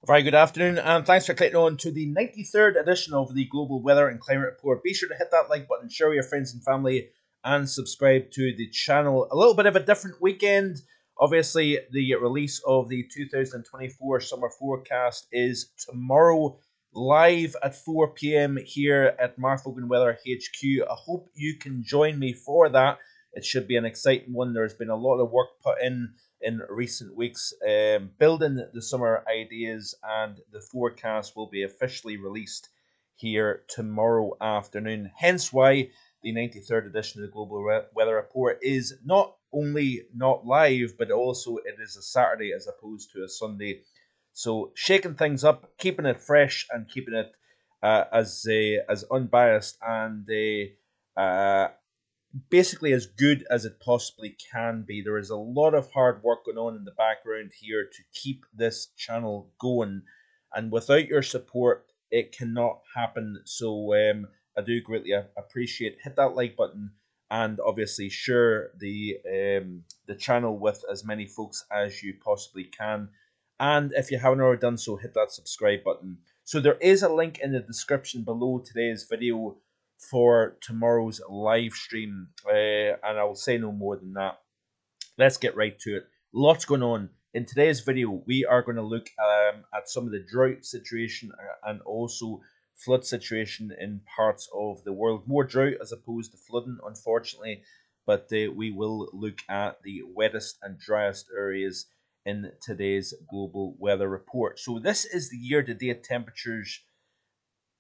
Very good afternoon, and thanks for clicking on to the 93rd edition of the Global Weather and Climate Report. Be sure to hit that like button, share with your friends and family, and subscribe to the channel. A little bit of a different weekend. Obviously, the release of the 2024 summer forecast is tomorrow, live at 4 p.m. here at Vogan Weather HQ. I hope you can join me for that. It should be an exciting one. There's been a lot of work put in recent weeks, building the summer ideas, and the forecast will be officially released here tomorrow afternoon. Hence why the 93rd edition of the Global Weather Report is not only not live, but also it is a Saturday as opposed to a Sunday. So shaking things up, keeping it fresh, and keeping it as unbiased and basically as good as it possibly can be. There is a lot of hard work going on in the background here to keep this channel going, and without your support, it cannot happen. So I do greatly appreciate. Hit that like button, and obviously share the channel with as many folks as you possibly can. And if you haven't already done so, hit that subscribe button. So there is a link in the description below today's video for tomorrow's live stream, and I will say no more than that. Let's get right to it. Lots going on. In today's video, we are going to look at some of the drought situation and also flood situation in parts of the world. More drought as opposed to flooding, unfortunately, but we will look at the wettest and driest areas in today's global weather report. So this is the year-to-date temperatures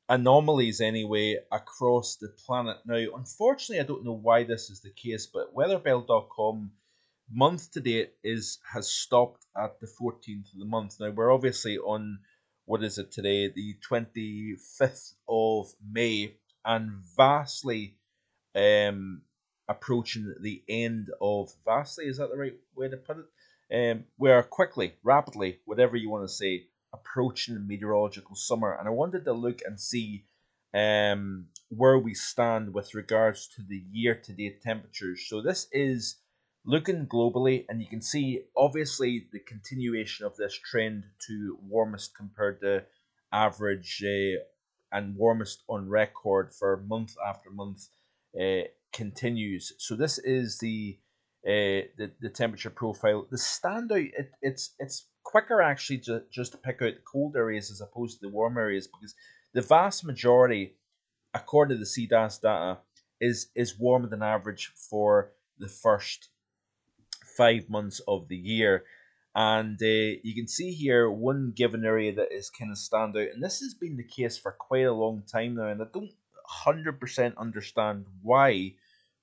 anomalies anyway across the planet. Now, unfortunately, I don't know why this is the case, but weatherbell.com month to date has stopped at the 14th of the month. Now, we're obviously on, what is it today, the 25th of May, and vastly approaching the end of, vastly, is that the right way to put it? We are quickly, rapidly, whatever you want to say, approaching meteorological summer, and I wanted to look and see where we stand with regards to the year-to-date temperatures. So this is looking globally, and you can see obviously the continuation of this trend to warmest compared to average, and warmest on record for month after month continues. So this is the temperature profile. The standout, it's quicker actually just to pick out the cold areas as opposed to the warm areas, because the vast majority, according to the CDAS data, is warmer than average for the first 5 months of the year. And you can see here one given area that is kind of stand out, and this has been the case for quite a long time now, and I don't 100% understand why,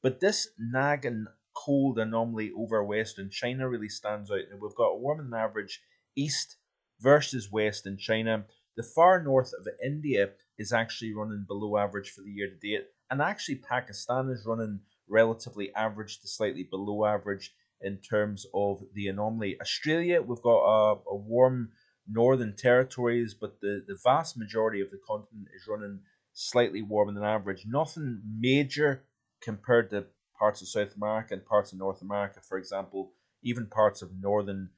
but this nagging cold anomaly over Western China really stands out. And we've got a warmer than average east versus west in China. The far north of India is actually running below average for the year to date, and actually Pakistan is running relatively average to slightly below average in terms of the anomaly. Australia, we've got a warm northern territories, but the vast majority of the continent is running slightly warmer than average. Nothing major compared to parts of South America and parts of North America, for example. Even parts of northern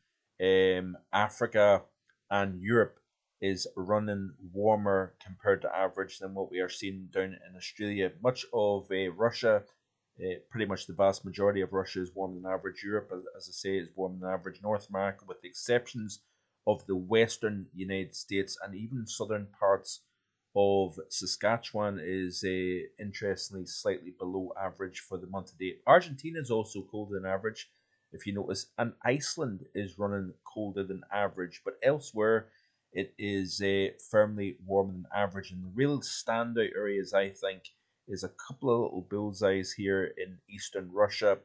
Africa and Europe is running warmer compared to average than what we are seeing down in Australia. Much of Russia, pretty much the vast majority of Russia is warmer than average. Europe, as I say, is warmer than average. North America, with the exceptions of the western United States and even southern parts of Saskatchewan, is interestingly slightly below average for the month to date. Argentina is also colder than average, if you notice, and Iceland is running colder than average, but elsewhere it is firmly warmer than average. And the real standout areas, I think, is a couple of little bullseyes here in eastern Russia.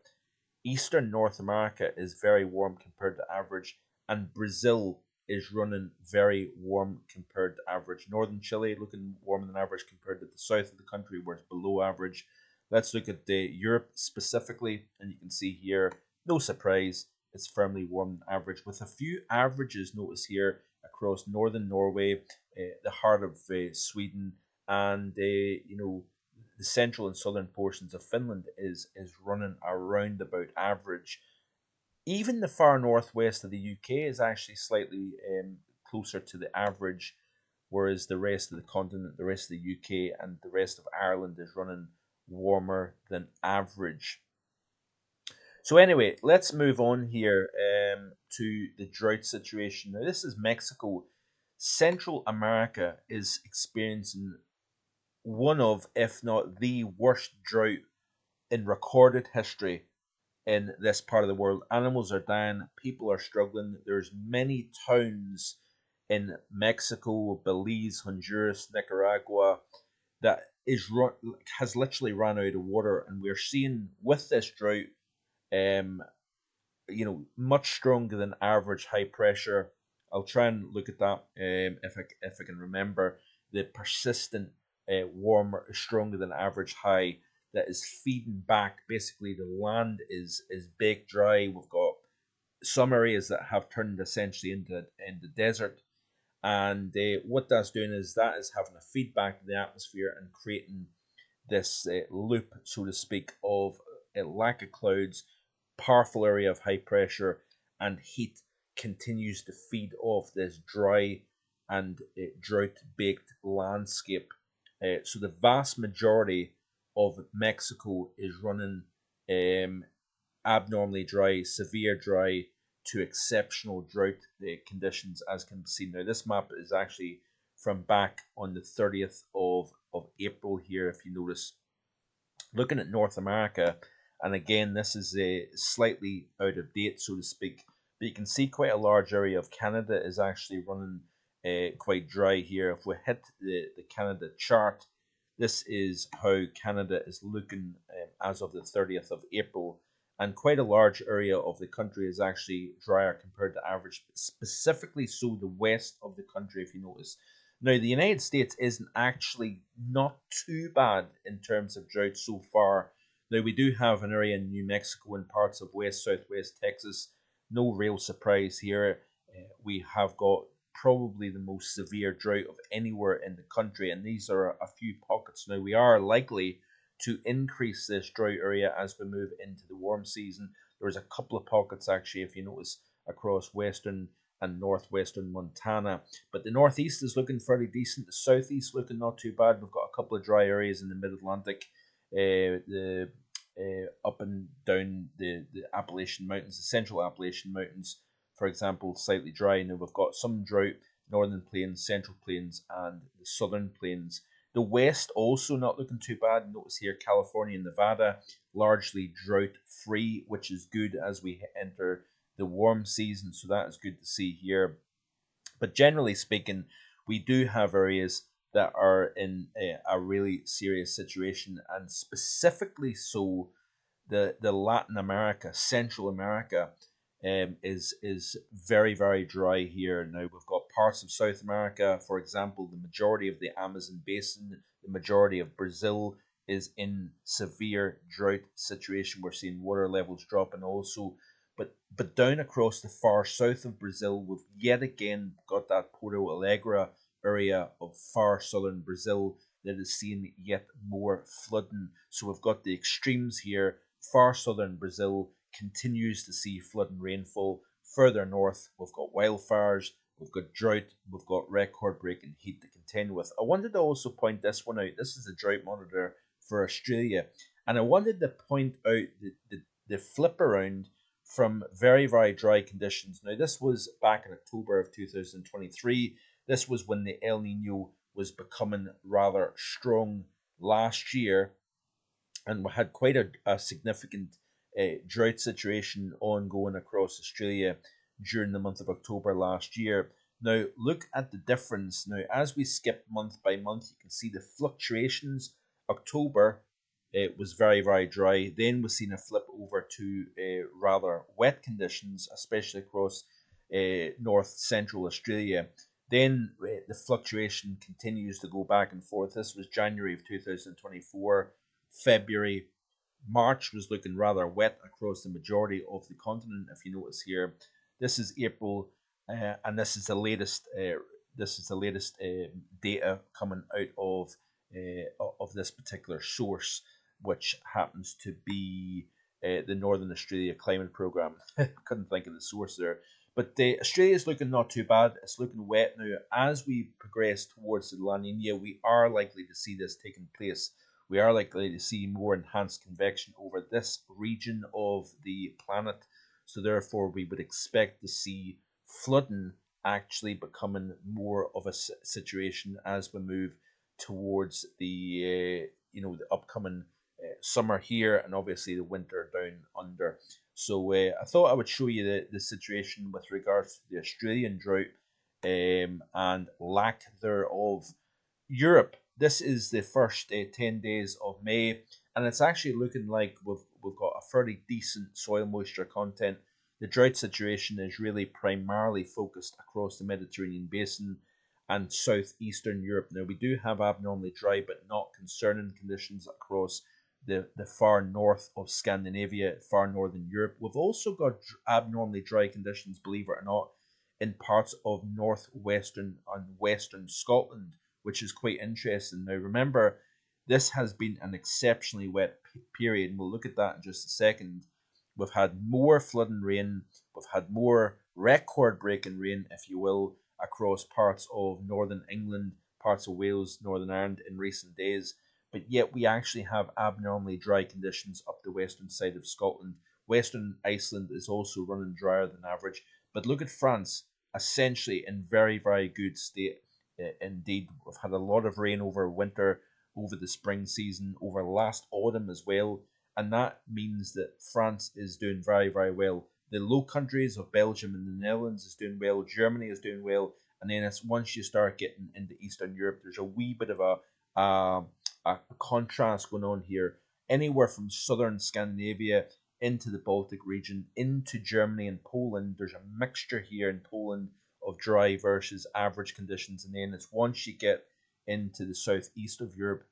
Eastern North America is very warm compared to average, and Brazil is running very warm compared to average. Northern Chile looking warmer than average compared to the south of the country, where it's below average. Let's look at Europe specifically, and you can see here, no surprise, it's firmly warm than average, with a few averages notice here across northern Norway, the heart of Sweden, and the central and southern portions of Finland is running around about average. Even the far northwest of the UK is actually slightly closer to the average, whereas the rest of the continent, the rest of the UK, and the rest of Ireland is running warmer than average. So anyway, let's move on here to the drought situation. Now, this is Mexico. Central America is experiencing one of, if not the worst drought in recorded history in this part of the world. Animals are dying, people are struggling. There's many towns in Mexico, Belize, Honduras, Nicaragua that has literally run out of water, and we're seeing with this drought, um, much stronger than average high pressure. I'll try and look at that if I can remember. The persistent warmer, stronger than average high that is feeding back. Basically, the land is baked dry. We've got some areas that have turned essentially into desert, and what that's doing is that is having a feedback to the atmosphere and creating this loop, so to speak, of a lack of clouds, powerful area of high pressure, and heat continues to feed off this dry and drought baked landscape. So the vast majority of Mexico is running abnormally dry, severe dry to exceptional drought conditions, as can be seen. Now, this map is actually from back on the 30th of April here, if you notice. Looking at North America, and again, this is a slightly out of date, so to speak, but you can see quite a large area of Canada is actually running quite dry here. If we hit the Canada chart, this is how Canada is looking as of the 30th of April, and quite a large area of the country is actually drier compared to average, specifically so the west of the country, if you notice. Now, the United States isn't actually not too bad in terms of drought so far. Now, we do have an area in New Mexico and parts of west, southwest Texas. No real surprise here. We have got probably the most severe drought of anywhere in the country, and these are a few pockets. Now, we are likely to increase this drought area as we move into the warm season. There's a couple of pockets, actually, if you notice, across western and northwestern Montana. But the northeast is looking fairly decent. The southeast looking not too bad. We've got a couple of dry areas in the mid-Atlantic, the up and down the Appalachian Mountains, the central Appalachian Mountains, for example, slightly dry. Now we've got some drought, northern plains, central plains, and the southern plains. The west also not looking too bad. Notice here California and Nevada, largely drought free, which is good as we enter the warm season, so that is good to see here. But generally speaking, we do have areas that are in a really serious situation, and specifically so the Latin America, Central America, is very, very dry here. Now we've got parts of South America, for example, the majority of the Amazon basin, the majority of Brazil is in severe drought situation. We're seeing water levels dropping also. But down across the far south of Brazil, we've yet again got that Porto Alegre area of far southern Brazil that is seeing yet more flooding. So we've got the extremes here. Far southern Brazil continues to see flooding rainfall. Further north, we've got wildfires, we've got drought, we've got record-breaking heat to contend with. I wanted to also point this one out. This is a drought monitor for Australia, and I wanted to point out the flip around from very, very dry conditions. Now, this was back in October of 2023. This was when the El Nino was becoming rather strong last year, and we had quite a significant drought situation ongoing across Australia during the month of October last year. Now, look at the difference. Now, as we skip month by month, you can see the fluctuations. October, it was very, very dry. Then we've seen a flip over to rather wet conditions, especially across north central Australia. Then the fluctuation continues to go back and forth. This was January of 2024. February, March was looking rather wet across the majority of the continent. If you notice here, this is April, and this is the latest. Data coming out of this particular source, which happens to be the Northern Australia Climate Programme. Couldn't think of the source there, But Australia's looking not too bad. It's looking wet now. As we progress towards the La Nina, we are likely to see this taking place. We are likely to see more enhanced convection over this region of the planet. So therefore, we would expect to see flooding actually becoming more of a situation as we move towards the the upcoming summer here, and obviously the winter down under. So I thought I would show you the situation with regards to the Australian drought and lack thereof. Europe, this is the first 10 days of May, and it's actually looking like we've got a fairly decent soil moisture content. The drought situation is really primarily focused across the Mediterranean basin and southeastern Europe. Now, we do have abnormally dry but not concerning conditions across the far north of Scandinavia, far northern Europe. We've also got abnormally dry conditions, believe it or not, in parts of northwestern and western Scotland, which is quite interesting. Now, remember, this has been an exceptionally wet period, and we'll look at that in just a second. We've had more flooding rain, we've had more record breaking rain, if you will, across parts of northern England, parts of Wales, Northern Ireland in recent days, but yet we actually have abnormally dry conditions up the western side of Scotland. Western Iceland is also running drier than average, but look at France, essentially in very, very good state. Indeed, we've had a lot of rain over winter, over the spring season, over last autumn as well, and that means that France is doing very, very well. The Low Countries of Belgium and the Netherlands is doing well, Germany is doing well, and then it's once you start getting into Eastern Europe, there's a wee bit of a contrast going on here. Anywhere from southern Scandinavia into the Baltic region, into Germany and Poland, there's a mixture here in Poland of dry versus average conditions, and then it's once you get into the southeast of Europe,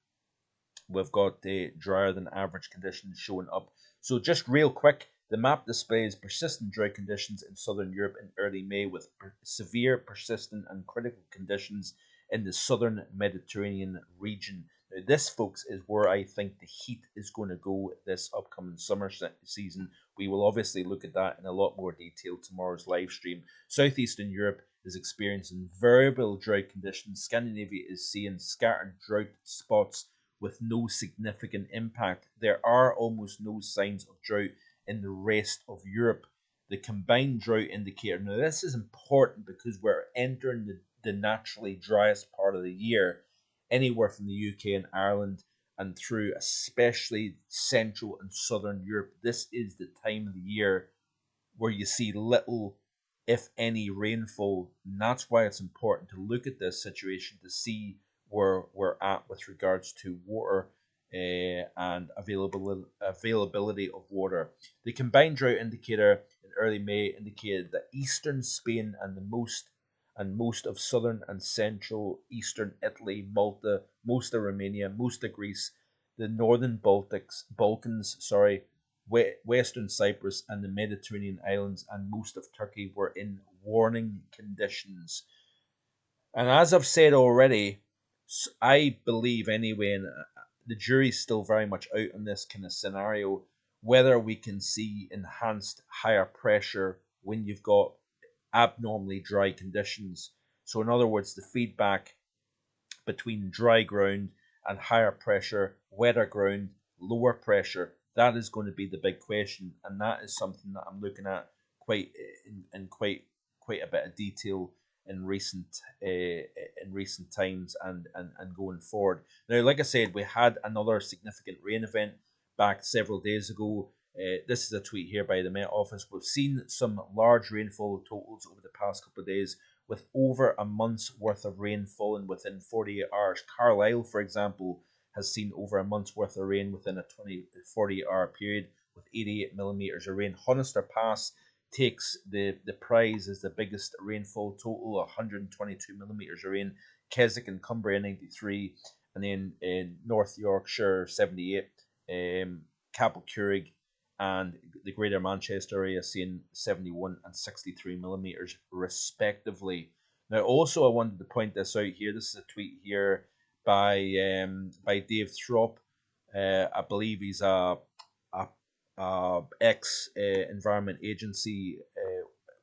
we've got the drier than average conditions showing up. So just real quick, the map displays persistent dry conditions in southern Europe in early May with severe, persistent and critical conditions in the southern Mediterranean region. Now this, folks, is where I think the heat is going to go this upcoming summer season. We will obviously look at that in a lot more detail tomorrow's live stream. Southeastern Europe is experiencing variable drought conditions. Scandinavia is seeing scattered drought spots with no significant impact. There are almost no signs of drought in the rest of Europe. The combined drought indicator, now this is important because we're entering the naturally driest part of the year, anywhere from the UK and Ireland and through especially central and southern Europe. This is the time of the year where you see little, if any, rainfall. And that's why it's important to look at this situation to see where we're at with regards to water and availability of water. The combined drought indicator in early May indicated that eastern Spain and most of southern and central eastern Italy, Malta, most of Romania, most of Greece, the northern Balkans, Western Cyprus and the Mediterranean islands and most of Turkey were in warning conditions. And as I've said already, I believe anyway, and the jury's still very much out on this kind of scenario, whether we can see enhanced higher pressure when you've got abnormally dry conditions. So in other words, the feedback between dry ground and higher pressure, wetter ground, lower pressure, that is going to be the big question, and that is something that I'm looking at quite in quite a bit of detail in recent times and going forward. Now, like I said, we had another significant rain event back several days ago. This is a tweet here by the Met Office. We've seen some large rainfall totals over the past couple of days, with over a month's worth of rain falling within 48 hours. Carlisle, for example, has seen over a month's worth of rain within a 48-hour period with 88 millimeters of rain. Honister Pass takes the prize as the biggest rainfall total, 122 millimeters of rain. Keswick and Cumbria 93, and then in North Yorkshire 78, Capel Curig and the Greater Manchester area seeing 71 and 63 millimeters respectively. Now, also, I wanted to point this out here. This is a tweet here by Dave Throp. I believe he's a ex Environment Agency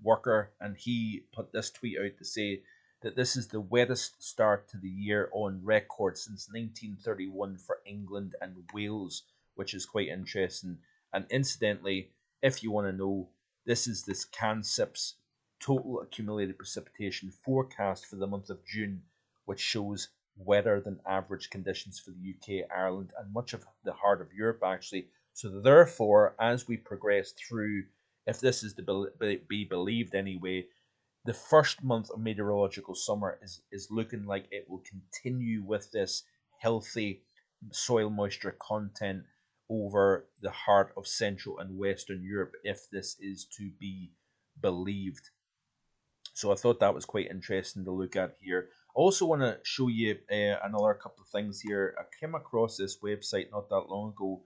worker, and he put this tweet out to say that this is the wettest start to the year on record since 1931 for England and Wales, which is quite interesting. And incidentally, if you want to know, this is this CANSIP's total accumulated precipitation forecast for the month of June, which shows wetter than average conditions for the UK, Ireland, and much of the heart of Europe, actually. So therefore, as we progress through, if this is to be believed anyway, the first month of meteorological summer is looking like it will continue with this healthy soil moisture content over the heart of Central and Western Europe, if this is to be believed. So I thought that was quite interesting to look at here. I also want to show you another couple of things here. I came across this website not that long ago,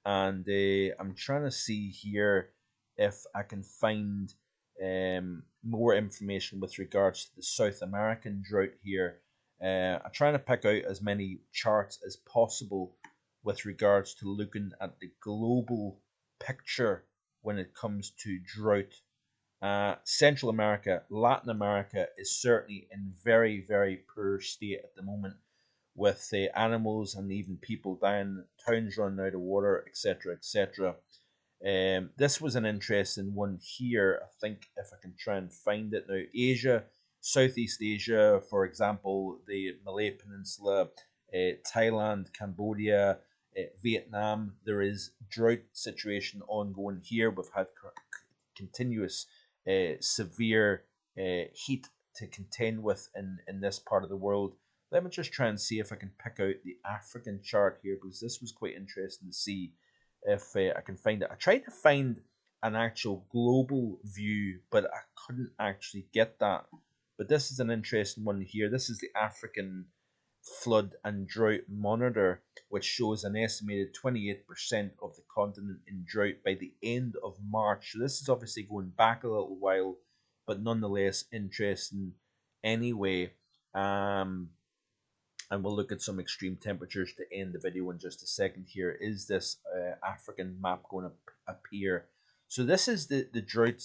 and I'm trying to see here if I can find more information with regards to the South American drought here. I'm trying to pick out as many charts as possible with regards to looking at the global picture when it comes to drought. Central America, Latin America is certainly in very, very poor state at the moment, with the animals and even people dying, towns running out of water, etc., etc. This was an interesting one here. I think if I can try and find it now, Asia, Southeast Asia, for example, the Malay Peninsula, Thailand, Cambodia, Vietnam. There is drought situation ongoing here. We've had continuous severe heat to contend with in this part of the world. Let me just try and see if I can pick out the African chart here, because this was quite interesting to see if I can find it. I tried to find an actual global view, but I couldn't actually get that. But this is an interesting one here. This is the African Flood and Drought Monitor, which shows an estimated 28% of the continent in drought by the end of March. So this is obviously going back a little while, but nonetheless interesting anyway. And we'll look at some extreme temperatures to end the video in just a second here. Is this African map going to appear? So this is the drought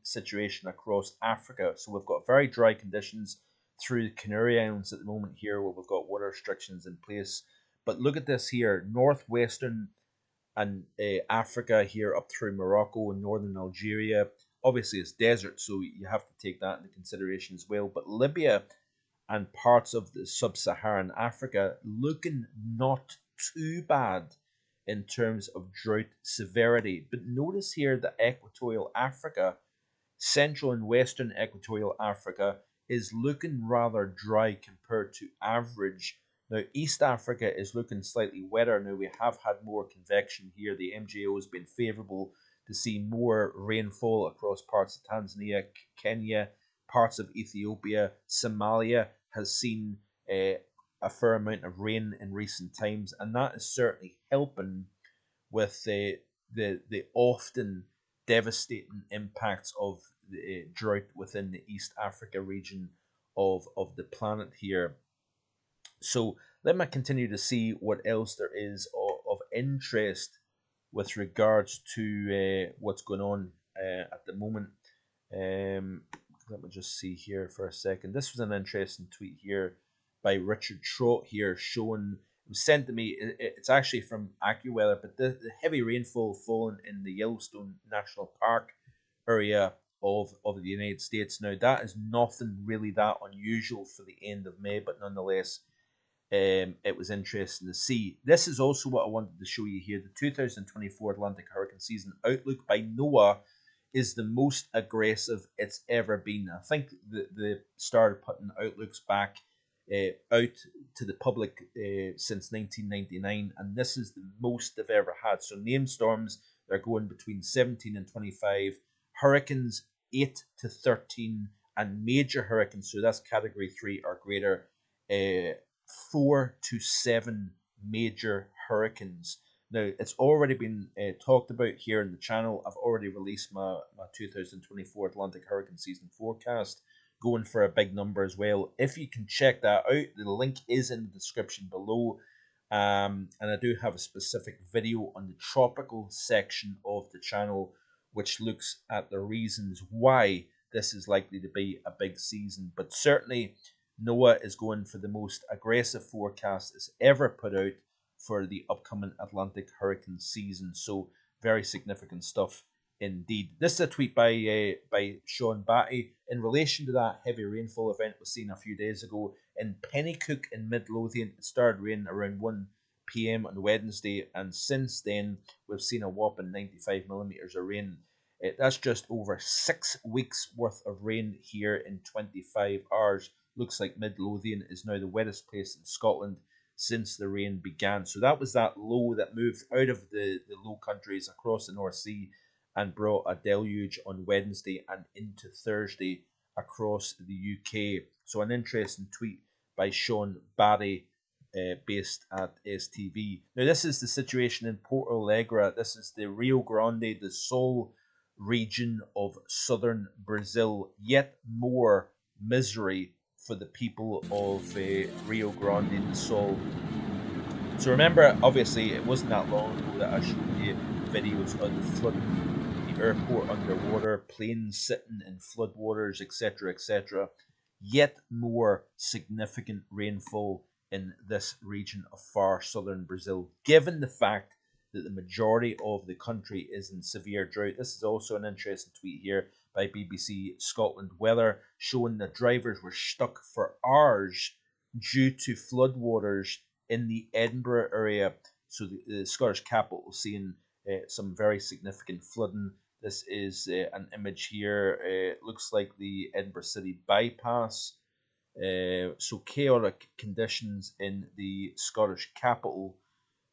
situation across Africa. So we've got very dry conditions through the Canary Islands at the moment here, where we've got water restrictions in place. But look at this here, northwestern and Africa here up through Morocco and northern Algeria. Obviously it's desert, so you have to take that into consideration as well. But Libya and parts of the sub-Saharan Africa looking not too bad in terms of drought severity. But notice here that Equatorial Africa, Central and Western Equatorial Africa, is looking rather dry compared to average. Now, East Africa is looking slightly wetter. Now, we have had more convection here. The MJO has been favourable to see more rainfall across parts of Tanzania, Kenya, parts of Ethiopia. Somalia has seen a fair amount of rain in recent times, and that is certainly helping with the often devastating impacts of the drought within the East Africa region of the planet here. So let me continue to see what else there is of interest with regards to what's going on at the moment. Let me just see here for a second. This was an interesting tweet here by Richard Trott here, showing, it was sent to me, it's actually from AccuWeather, but the heavy rainfall falling in the Yellowstone National Park area of the United States. Now, that is nothing really that unusual for the end of May, but nonetheless, it was interesting to see. This is also what I wanted to show you here. The 2024 Atlantic Hurricane Season Outlook by NOAA is the most aggressive it's ever been. I think they started putting outlooks back out to the public since 1999, and this is the most they've ever had. So named storms, they're going between 17 and 25, hurricanes 8 to 13, and major hurricanes, so that's category 3 or greater, 4 to 7 major hurricanes. Now, it's already been talked about here in the channel. I've already released my 2024 Atlantic Hurricane Season forecast, going for a big number as well. If you can check that out, the link is in the description below. And I do have a specific video on the tropical section of the channel, which looks at the reasons why this is likely to be a big season. But certainly, NOAA is going for the most aggressive forecast it's ever put out for the upcoming Atlantic hurricane season. So very significant stuff indeed. This is a tweet by Sean Batty in relation to that heavy rainfall event was seen a few days ago in Pennycook in Midlothian. It started raining around 1 p.m. on Wednesday, and since then we've seen a whopping 95 millimeters of rain. That's just over 6 weeks worth of rain here in 25 hours. Looks like Midlothian is now the wettest place in Scotland since the rain began. So that was that low that moved out of the low countries across the North Sea and brought a deluge on Wednesday and into Thursday across the UK. So an interesting tweet by Sean Barry, based at STV. Now this is the situation in Porto Alegre. This is the Rio Grande do Sul region of southern Brazil. Yet more misery for the people of Rio Grande do Sul. So remember, obviously, it wasn't that long ago that I showed you videos of the flooding, the airport underwater, planes sitting in floodwaters, etc., etc. Yet more significant rainfall in this region of far southern Brazil, given the fact that the majority of the country is in severe drought. This is also an interesting tweet here by BBC Scotland Weather, showing that drivers were stuck for hours due to floodwaters in the Edinburgh area. So the Scottish capital seeing some very significant flooding. This is an image here. It looks like the Edinburgh City bypass. So chaotic conditions in the Scottish capital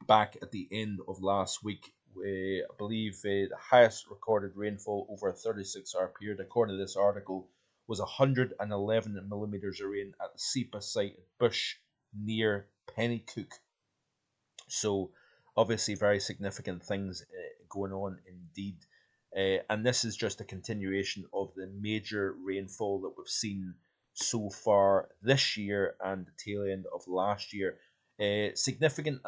back at the end of last week. I believe the highest recorded rainfall over a 36-hour period, according to this article, was 111 millimeters of rain at the SEPA site at Bush near Pennycook. So obviously very significant things going on indeed. And this is just a continuation of the major rainfall that we've seen so far this year and the tail end of last year. Significant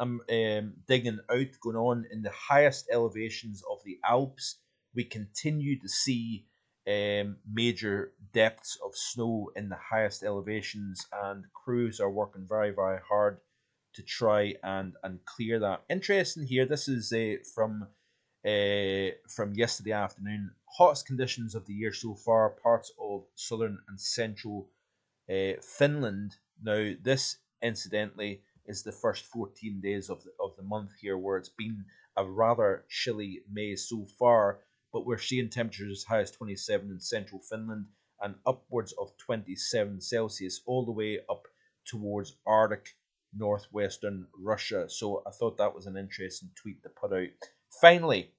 digging out going on in the highest elevations of the Alps. We continue to see major depths of snow in the highest elevations, and crews are working very, very hard to try and clear that. Interesting here. This is from yesterday afternoon. Hottest conditions of the year so far. Parts of southern and central Finland. Now, this incidentally is the first 14 days of the month here, where it's been a rather chilly May so far, but we're seeing temperatures as high as 27 in central Finland and upwards of 27 Celsius all the way up towards Arctic northwestern Russia. So I thought that was an interesting tweet to put out. Finally,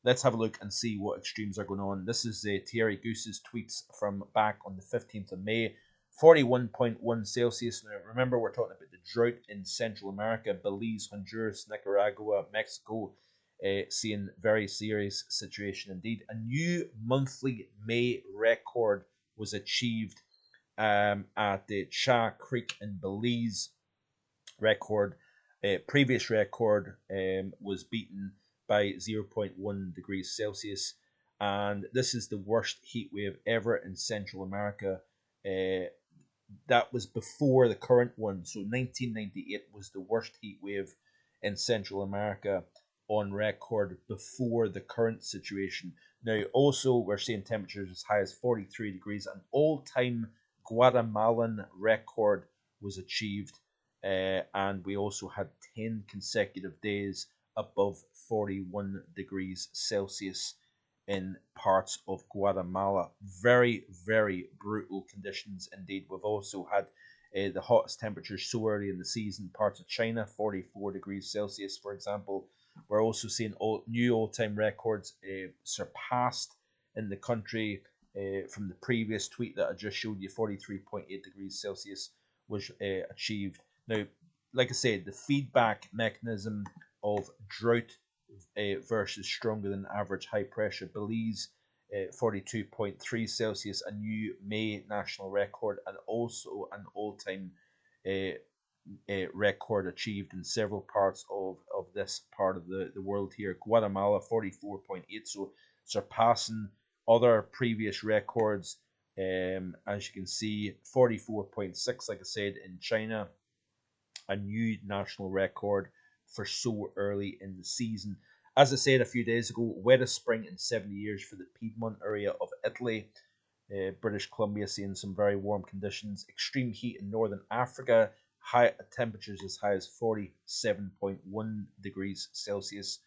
let's have a look and see what extremes are going on. This is Thierry Goose's tweets from back on the 15th of May. 41.1 Celsius. Now, remember, we're talking about the drought in Central America, Belize, Honduras, Nicaragua, Mexico, seeing very serious situation indeed. A new monthly May record was achieved at the Cha Creek in Belize. Previous record was beaten by 0.1 degrees Celsius, and this is the worst heat wave ever in Central America. That was before the current one. So 1998 was the worst heat wave in Central America on record before the current situation. Now, also, we're seeing temperatures as high as 43 degrees. An all-time Guatemalan record was achieved, and we also had 10 consecutive days above 41 degrees Celsius in parts of Guatemala. Very, very brutal conditions indeed. We've also had the hottest temperatures so early in the season, parts of China, 44 degrees Celsius, for example. We're also seeing new all-time records surpassed in the country from the previous tweet that I just showed you. 43.8 degrees Celsius was achieved. Now, like I said, the feedback mechanism of drought versus stronger than average high pressure. Belize, 42.3 Celsius, a new May national record, and also an all-time record achieved in several parts of this part of the world here. Guatemala, 44.8, so surpassing other previous records As you can see, 44.6, like I said, in China, a new national record for so early in the season. As I said a few days ago, wettest spring in 70 years for the Piedmont area of Italy. British Columbia seeing some very warm conditions. Extreme heat in northern Africa. High temperatures as high as 47.1 degrees Celsius.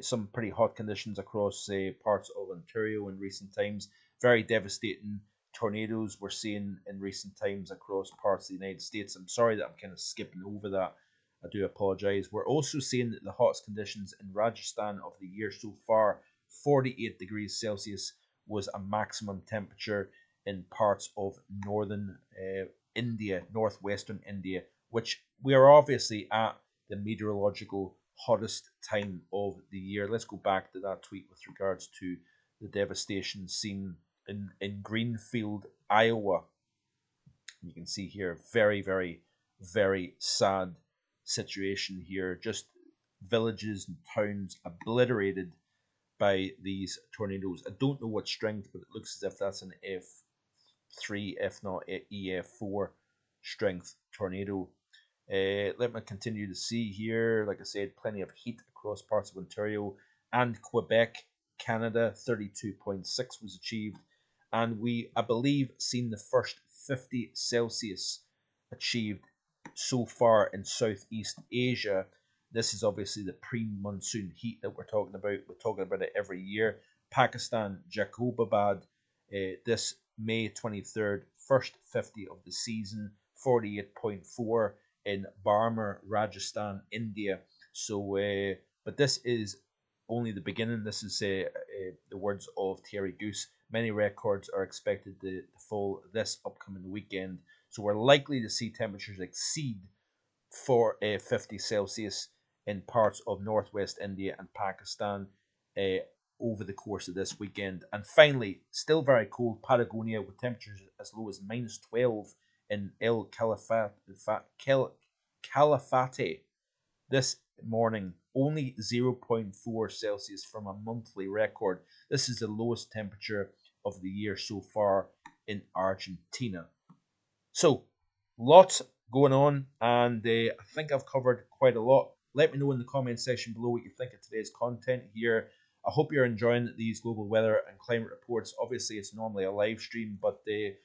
Some pretty hot conditions across parts of Ontario in recent times. Very devastating tornadoes we're seeing in recent times across parts of the United States. I'm sorry that I'm kind of skipping over that. I do apologize. We're also seeing the hottest conditions in Rajasthan of the year so far. 48 degrees Celsius was a maximum temperature in parts of northern India, northwestern India, which we are obviously at the meteorological hottest time of the year. Let's go back to that tweet with regards to the devastation seen in Greenfield, Iowa. You can see here very, very, very sad situation here. Just villages and towns obliterated by these tornadoes. I don't know what strength, but it looks as if that's an F3, if not EF4 strength tornado. Let me continue to see here. Like I said, plenty of heat across parts of Ontario and Quebec, Canada. 32.6 was achieved. And we, I believe, seen the first 50 Celsius achieved so far in Southeast Asia. This is obviously the pre-monsoon heat that we're talking about. We're talking about it every year. Pakistan, Jacobabad, this May 23rd, first 50 of the season, 48.4 in Barmer, Rajasthan, India. So, but this is only the beginning. This is the words of Terry Goose. Many records are expected to fall this upcoming weekend. So we're likely to see temperatures exceed 50 Celsius in parts of northwest India and Pakistan over the course of this weekend. And finally, still very cold, Patagonia with temperatures as low as -12 in El Calafate this morning, only 0.4 Celsius from a monthly record. This is the lowest temperature of the year so far in Argentina. So, lots going on, and I think I've covered quite a lot. Let me know in the comment section below what you think of today's content here. I hope you're enjoying these global weather and climate reports. Obviously, it's normally a live stream, but the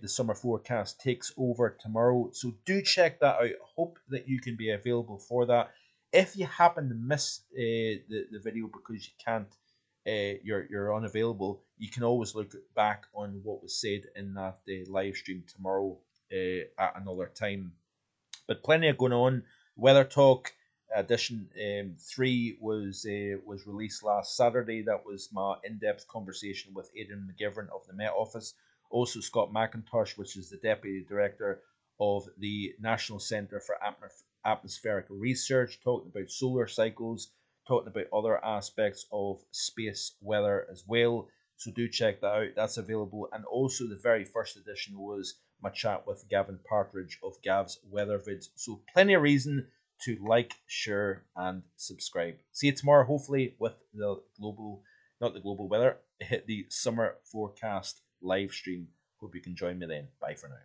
summer forecast takes over tomorrow. So do check that out. I hope that you can be available for that. If you happen to miss the video because you can't, you're unavailable, you can always look back on what was said in that live stream tomorrow at another time. But plenty going on. Weather Talk edition 3 was released last Saturday. That was my in-depth conversation with Aidan McGivern of the Met Office. Also Scott McIntosh, which is the Deputy Director of the National Centre for Atmospheric Research, talking about solar cycles, talking about other aspects of space weather as well. So do check that out. That's available. And also the very first edition was my chat with Gavin Partridge of Gav's Weather Vids. So plenty of reason to like, share, and subscribe. See you tomorrow, hopefully, with the not the global weather, the summer forecast live stream. Hope you can join me then. Bye for now.